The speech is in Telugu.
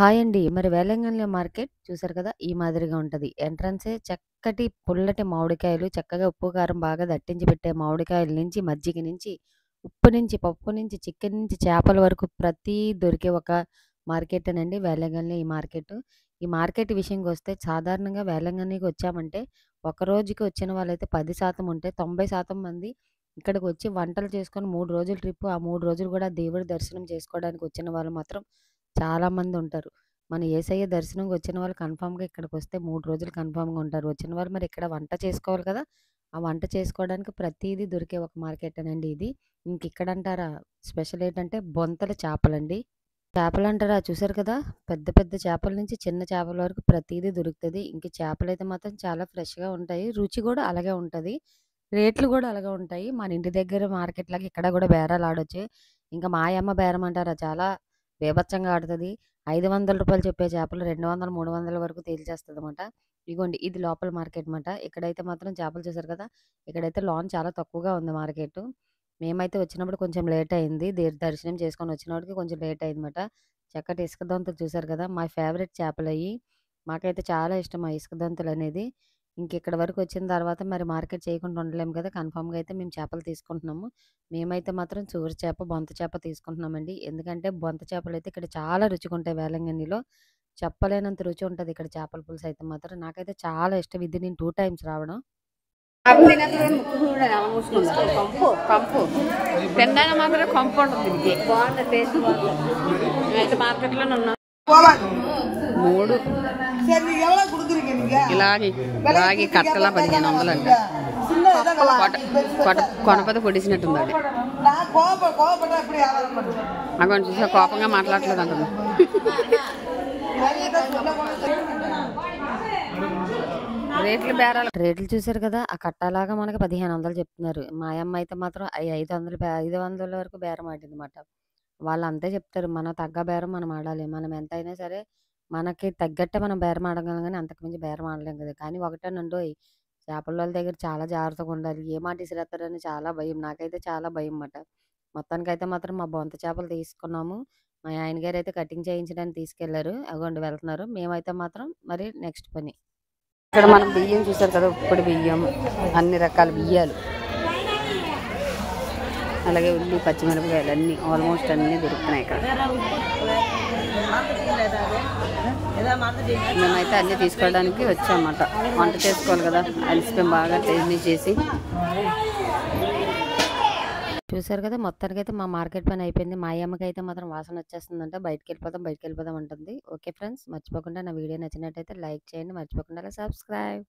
హాయ్ అండి. మరి వేలంగిని మార్కెట్ చూసారు కదా! ఈ మాదిరిగా ఉంటది. ఎంట్రన్సే చక్కటి పుల్లటి మామిడికాయలు, చక్కగా ఉప్పు, కారం బాగా దట్టించి పెట్టే మామిడికాయల నుంచి, మజ్జిగ నుంచి, ఉప్పు నుంచి, పప్పు నుంచి, చికెన్ నుంచి, చేపల వరకు దొరికే ఒక మార్కెటేనండి వేలంగిని ఈ మార్కెటు. ఈ మార్కెట్ విషయంకొస్తే సాధారణంగా వేలంగినికి వచ్చామంటే, ఒక రోజుకి వచ్చిన వాళ్ళైతే 10% ఉంటే 90% మంది ఇక్కడికొచ్చి వంటలు చేసుకొని 3 రోజుల ట్రిప్పు, ఆ 3 రోజులు కూడా దేవుడి దర్శనం చేసుకోవడానికి వచ్చిన వాళ్ళు మాత్రం చాలామందుంటారు. మన యేసయ్య దర్శనంకి వచ్చిన వాళ్ళు కన్ఫర్మ్‌గా ఇక్కడికొస్తే 3 రోజులు కన్ఫర్మ్‌గా ఉంటారు. వచ్చిన వాళ్ళు మరి ఇక్కడ వంట చేసుకోవాలి కదా! ఆ వంట చేసుకోవడానికి ప్రతీదీ దొరికే ఒక మార్కెటేనండి ఇది. ఇంకిక్కడంటారా స్పెషల్ ఏంటంటే బొంతల చేపలండి. చేపలంటారా చూసారు కదా! పెద్ద పెద్ద చేపల నుంచి చిన్న చేపల వరకు ప్రతీదీ దొరుకుతది. ఇంక చేపలైతే మాత్రం చాలా ఫ్రెష్‌గా ఉంటాయి. రుచి కూడా అలాగే ఉంటది. రేట్లు కూడా అలాగే ఉంటాయి. మన ఇంటి దగ్గర మార్కెట్‌లాగా ఇక్కడ కూడా బేరాలాడొచ్చు. ఇంకా మాయమ్మ బేరం అంటారా చాలా బీభత్సంగా ఆడుతది. రూ. 500 చెప్పే చేపలు 200, 300 వరకు తేల్చేస్తదనమాట. ఇగోండి ఇది లోపల మార్కెట్ మాట. ఇక్కడైతే మాత్రం చేపలు చూసారు కదా! ఇక్కడైతే లాన్ చాలా తక్కువగా ఉంది మార్కెటు. మేమైతే వచ్చినప్పుడు కొంచెం లేట్ అయింది. దర్శనం చేసుకొని వచ్చినప్పటికి కొంచెం లేట్ అయిందన్నమాట. చక్కటి ఇసుక దొంతలు చూసారు కదా! మా ఫేవరెట్ చేపలయ్యి. మాకైతే చాలా ఇష్టం ఆ ఇసుక దొంతలనేది. ఇంకిక్కడి వరకు వచ్చిన తర్వాత మరి మార్కెట్ చేయకుండా ఉండలేము కదా! కన్ఫర్మ్‌గా అయితే మేము చేపలు తీసుకుంటున్నాము. మేమైతే మాత్రం చూర చేప, బొంత చేప తీసుకుంటున్నామండి. ఎందుకంటే బొంత చేపలైతే ఇక్కడ చాలా రుచిగుంటాయి వేలంగినిలో. చెప్పలేనంత రుచి ఉంటది ఇక్కడ చేపల పులుసు అయితే మాత్రం. నాకైతే చాలా ఇష్టం. ఇది నేను 2 టైమ్స్ రావడం. కంపు తినడానికి మాత్రం కంపు ఉంటుంది ఇది బాగుంది టేస్ట్ అయితే మార్కెట్లో ఉన్నాం 3 ఇలాగే కట్టలా 1500 అంట కొనపద పొడిసినట్టుంది అది అక్కడ చూసా కోపంగా మాట్లాడలేదు అంటుంది రేట్లు చూసారు కదా! ఆ కట్టలాగా మనకి 1500 చెప్తున్నారు. మా యమ్మ అయితే మాత్రం 500 వరకు బేరం ఆడిందన్నమాట. వాళ్ళంతే చెప్తారు. మనం తగ్గ బేరం మనం ఆడాలి. మనం ఎంతైనా సరే మనకి తగ్గట్టే మనం బేరం ఆడగలం గానీ అంతకు మించి బేరం ఆడలేం కదా! కానీ ఒకటేనండోయ్ చేపలోళ్ళ దగ్గర చాలా జాగ్రత్తగా ఉండాలి. ఏ మాట ఇసిరేత్తారని చాలా భయం. నాకైతే చాలా భయం మాట. మొత్తానికైతే మాత్రం మా బొంత చేపలు తీసుకున్నాము. మా ఆయన గారైతే కటింగ్ చేయించడానికి తీసుకెళ్లారు. అగోండి వెళ్తున్నారు. మేమైతే మాత్రం మరి నెక్స్ట్ పని. ఇక్కడ మనం బియ్యం చూసారు కదా ఉప్పుడు బియ్యం అన్ని రకాల బియ్యాలు అలాగే ఉల్లి పచ్చిమిరపకాయలు అన్నీ ఆల్మోస్ట్ అన్నీ దొరుకుతున్నాయి ఇక్కడ మేమైతే అన్నీ తీసుకోవడానికి వచ్చామన్నమాట వంట చేసుకోవాలి కదా అలసిపోయి బాగా టేస్ట్ చేసి చూసారు కదా మొత్తానికైతే మా మార్కెట్ పని అయిపోయింది. మా అమ్మకైతే మాత్రం వాసన వచ్చేస్తుందంట. బయటికెళ్ళిపోదాం అంటుంది. ఓకే ఫ్రెండ్స్ మర్చిపోకుండా నా వీడియో నచ్చినట్టయితే లైక్ చేయండి. మర్చిపోకుండా సబ్స్క్రైబ్.